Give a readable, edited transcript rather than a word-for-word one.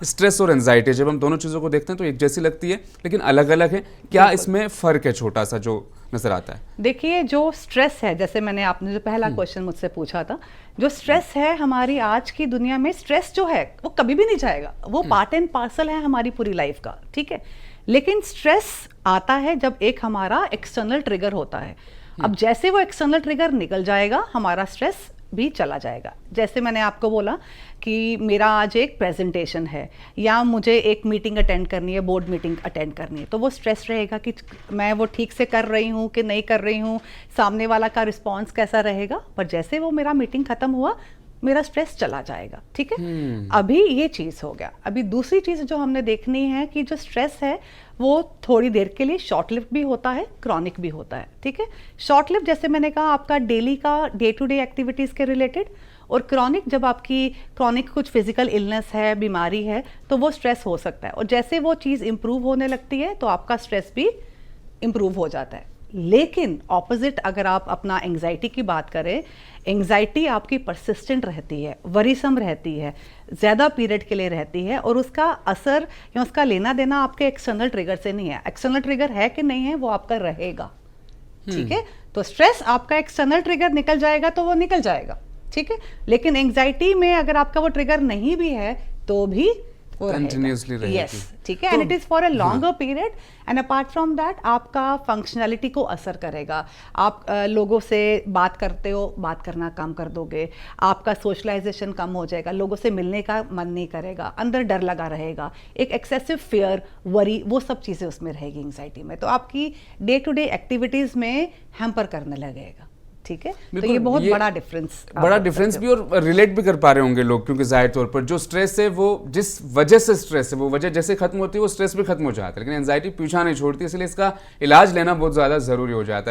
Stress और anxiety, जब हम दोनों चीज़ों को देखते हैं तो एक जैसी लगती है लेकिन अलग अलग है, क्या इसमें फ़र्क है छोटा सा जो नज़र आता है? देखिए, जो स्ट्रेस है, जैसे मैंने आपने जो पहला क्वेश्चन मुझसे पूछा था, जो स्ट्रेस है हमारी आज की दुनिया में, स्ट्रेस जो है वो कभी भी नहीं जाएगा, वो पार्ट एंड पार्सल है हमारी पूरी लाइफ का, ठीक है। लेकिन स्ट्रेस आता है जब एक हमारा एक्सटर्नल ट्रिगर होता है। अब जैसे वो एक्सटर्नल ट्रिगर निकल जाएगा, हमारा स्ट्रेस भी चला जाएगा। जैसे मैंने आपको बोला कि मेरा आज एक प्रेजेंटेशन है या मुझे एक मीटिंग अटेंड करनी है, बोर्ड मीटिंग अटेंड करनी है, तो वो स्ट्रेस रहेगा कि मैं वो ठीक से कर रही हूँ कि नहीं कर रही हूँ, सामने वाला का रिस्पॉन्स कैसा रहेगा। पर जैसे वो मेरा मीटिंग खत्म हुआ, मेरा स्ट्रेस चला जाएगा, ठीक है। अभी ये चीज़ हो गया। अभी दूसरी चीज़ जो हमने देखनी है कि जो स्ट्रेस है वो थोड़ी देर के लिए शॉर्ट लिव्ड भी होता है, क्रॉनिक भी होता है, ठीक है। शॉर्ट लिव्ड जैसे मैंने कहा आपका डेली का डे टू डे एक्टिविटीज़ के रिलेटेड, और क्रॉनिक जब आपकी क्रॉनिक कुछ फिजिकल इलनेस है, बीमारी है, तो वो स्ट्रेस हो सकता है। और जैसे वो चीज़ इम्प्रूव होने लगती है तो आपका स्ट्रेस भी इम्प्रूव हो जाता है। लेकिन ऑपोजिट अगर आप अपना एंग्जाइटी की बात करें, एंग्जाइटी आपकी परसिस्टेंट रहती है, वरीसम रहती है, ज़्यादा पीरियड के लिए रहती है, और उसका असर या उसका लेना देना आपके एक्सटर्नल ट्रिगर से नहीं है। एक्सटर्नल ट्रिगर है कि नहीं है वो आपका रहेगा, ठीक है। तो स्ट्रेस आपका एक्सटर्नल ट्रिगर निकल जाएगा तो वो निकल जाएगा, ठीक है। लेकिन एंग्जाइटी में अगर आपका वो ट्रिगर नहीं भी है तो भी कंटिन्यूसली रहेगी, यस, ठीक है। And it is for a longer period, and apart from that आपका फंक्शनैलिटी को असर करेगा। आप लोगों से बात करते हो, बात करना कम कर दोगे, आपका सोशलाइजेशन कम हो जाएगा, लोगों से मिलने का मन नहीं करेगा, अंदर डर लगा रहेगा, एक एक्सेसिव फियर, वरी, वो सब चीज़ें उसमें रहेगी एंग्जाइटी में। तो आपकी डे टू डे एक्टिविटीज़ में हैम्पर करने लगेगा, ठीक है। तो ये बहुत बड़ा डिफरेंस भी, और रिलेट भी कर पा रहे होंगे लोग, क्योंकि जाहिर तौर पर जो स्ट्रेस है वो जिस वजह से स्ट्रेस है, वो वजह जैसे खत्म होती है वो स्ट्रेस भी खत्म हो जाता है, लेकिन एंजाइटी पीछा नहीं छोड़ती, इसलिए इसका इलाज लेना बहुत ज़्यादा ज़रूरी हो जाता है।